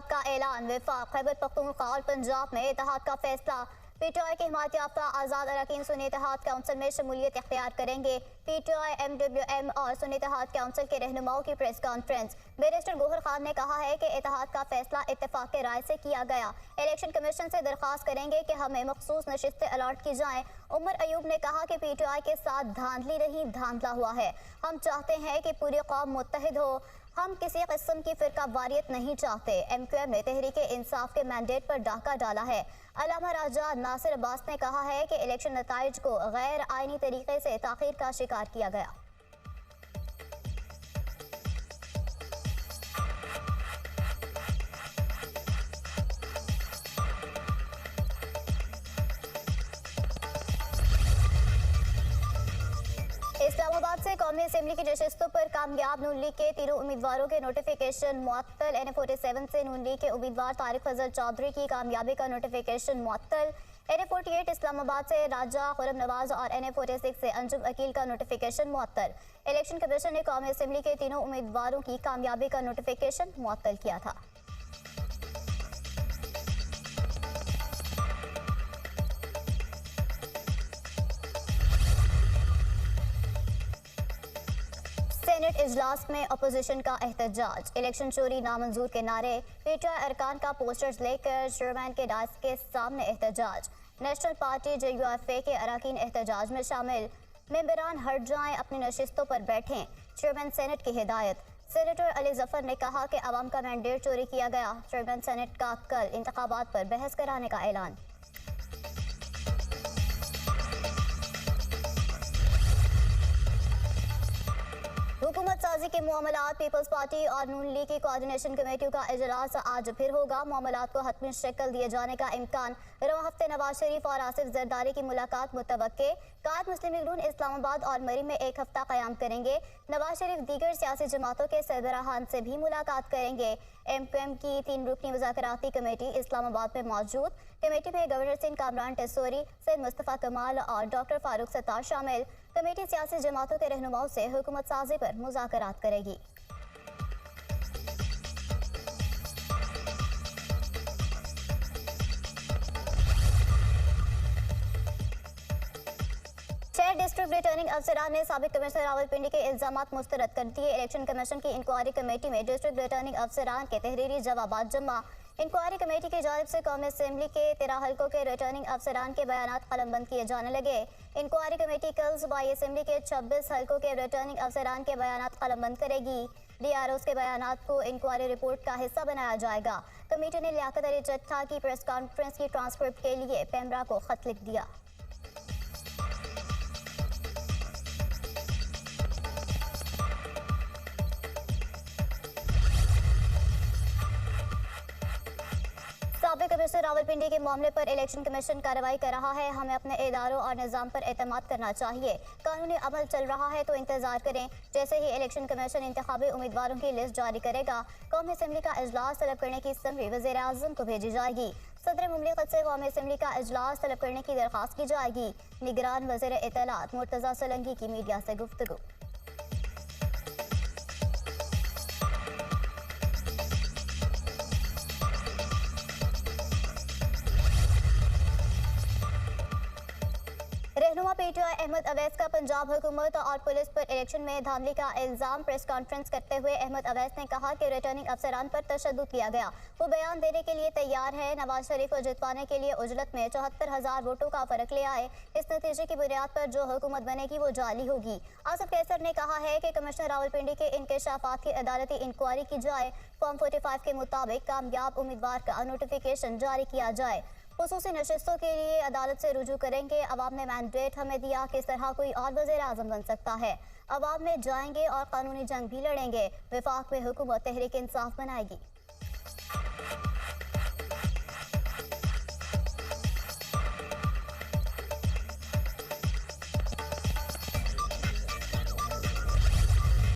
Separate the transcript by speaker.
Speaker 1: इत्तेहाद का ऐलान। वफाक, खैबर पख्तूनख्वा और पंजाब में इत्तेहाद का फैसला। पीटीआई के हिमायत याफ्ता आज़ाद अरकान सुन्नी इत्तेहाद काउंसिल में शमूलियत इख्तियार करेंगे। पीटीआई, MWM और सुन्नी इत्तेहाद काउंसिल के रहनुमाओं की press conference. Barrister Gohar Khan ने कहा है कि इत्तेहाद का फैसला इत्तेफाक राय से किया गया। इलेक्शन कमीशन से दरख्वास्त करेंगे कि हमें मखसूस नशिस्तें अलॉट की जाएं। उमर अयूब ने कहा कि पीटीआई के साथ धांधली नहीं, धांधला हुआ है। हम चाहते हैं कि पूरी कौम मुत्तहिद हो। हम किसी किस्म की फिरका वारियत नहीं चाहते। MQM ने तहरीक इंसाफ के मैंडेट पर डाका डाला है। अल्लामा राजा नासिर अब्बास ने कहा है कि इलेक्शन नताइज को गैर आईनी तरीके से ताखीर का शिकार किया गया। इस्लामाबाद से कौमी असेंबली की नशिस्तों पर कामयाब नून लीग के तीनों उम्मीदवारों के नोटिफिकेशन मुअत्तल। NA-47 से नून लीग के उम्मीदवार तारिक फजल चौधरी की कामयाबी का नोटिफिकेशन मुअत्तल। NA-48 इस्लामाबाद से राजा खुरम नवाज और NA-46 से अंजुम अकील का नोटिफिकेशन मुअत्तल। इलेक्शन कमीशन ने कौमी असेंबली के तीनों उम्मीदवारों की कामयाबी का नोटिफिकेशन मुअत्तल किया था। सेनेट इजलास में अपोजिशन का एहतजाज। इलेक्शन चोरी नामंजूर के नारे। पीटीआई अरकान का पोस्टर्स लेकर चेयरमैन के डायस के सामने एहतजाज। नेशनल पार्टी JUFA के अरकान एहतजाज में शामिल। मेंबरान हट जाएं, अपनी नशिस्तों पर बैठें। चेयरमैन सेनेट की हिदायत। सेनेटर अली जफर ने कहा कि अवाम का मैंडेट चोरी किया गया। चेयरमैन सेनेट का कल इंतखाबात पर बहस कराने का ऐलान। हुकूमत साजी के मामलात। पीपल्स पार्टी और नून लीग की कोऑर्डिनेशन कमेटियों का इजलास आज फिर होगा। मामलात को हतमी शक्ल दिए जाने का इम्कान। रवा हफ्ते नवाज शरीफ और आसिफ जरदारी की मुलाकात मुतवक्के। कायद मुस्लिम लीग नून इस्लामाबाद और मरी में एक हफ्ता कयाम करेंगे। नवाज शरीफ दीगर सियासी जमातों के सरबराहान से भी मुलाकात करेंगे। MQM की 3 रुकनी मुज़ाकराती कमेटी इस्लामाबाद में मौजूद। कमेटी में गवर्नर सिंह कामरान टेसोरी, सैयद मुस्तफ़ा कमाल और डॉक्टर फारूक सत्तार शामिल। कमेटी सियासी जमातों के रहनुमाओं से हुकूमत साजी पर मुज़ाकरात करेगी। डिस्ट्रिक्ट रिटर्निंग अफसरान ने साबिक कमिश्नर रावलपिंडी के इल्जामात मुस्तरद कर दिए। इलेक्शन कमीशन की इंक्वायरी कमेटी में डिस्ट्रिक्ट रिटर्निंग अफसरान के तहरीरी जवाबात जमा। इंक्वायरी कमेटी की जानिब से कौमी असेंबली के 13 हल्कों के रिटर्निंग अफसरान के बयानात कलमबंद किए जाने लगे। इंक्वायरी कमेटी कल सूबाई असेंबली के 26 हल्कों के रिटर्निंग अफसरान के बयानात कलमबंद करेगी। DROs के बयानात को इंक्वायरी रिपोर्ट का हिस्सा बनाया जाएगा। कमेटी ने लियाकत अली जट्टा की प्रेस कॉन्फ्रेंस की ट्रांसक्रिप्ट के लिए पैमरा को खत लिख दिया। साबिक कमिश्नर रावलपिंडी के मामले पर इलेक्शन कमीशन कार्रवाई कर रहा है। हमें अपने इदारों और निज़ाम पर एतमाद करना चाहिए। कानूनी अमल चल रहा है तो इंतजार करें। जैसे ही इलेक्शन कमीशन इंतखाबी उम्मीदवारों की लिस्ट जारी करेगा, कौमी असेंबली का इजलास तलब करने की समरी वज़ीर आज़म को भेजी जाएगी। सदर मुमलिकत से कौमी असेंबली का इजलास तलब करने की दरख्वास्त की जाएगी। निगरान वज़ीर इत्तलात मुर्तज़ा सोलंकी की मीडिया से गुफ्तगू। रहनुमा पीटीआई अहमद अवैस का पंजाब हुकूमत और पुलिस पर इलेक्शन में धांधली का इल्जाम। प्रेस कॉन्फ्रेंस करते हुए अहमद अवैस ने कहा कि रिटर्निंग अफसरान पर तशद्दुद किया गया। वो बयान देने के लिए तैयार है। नवाज शरीफ को जितवाने के लिए उजलत में 74,000 वोटों का फर्क ले आए। इस नतीजे की बुनियाद पर जो हुकूमत बनेगी वो जाली होगी। आसिफ कैसर ने कहा है कि कमिश्नर रावलपिंडी के इंकशाफात की अदालती इंक्वायरी की जाए। फॉर्म 45 के मुताबिक कामयाब उम्मीदवार का नोटिफिकेशन जारी किया जाए। खुसूसी नशिस्तों के लिए अदालत से रुजू करेंगे। अवाम ने मैंडेट हमें दिया, किस तरह कोई और वज़ीर आज़म बन सकता है। अवाम में जाएंगे और कानूनी जंग भी लड़ेंगे। वफाक में हुकूमत तहरीक इंसाफ बनाएगी।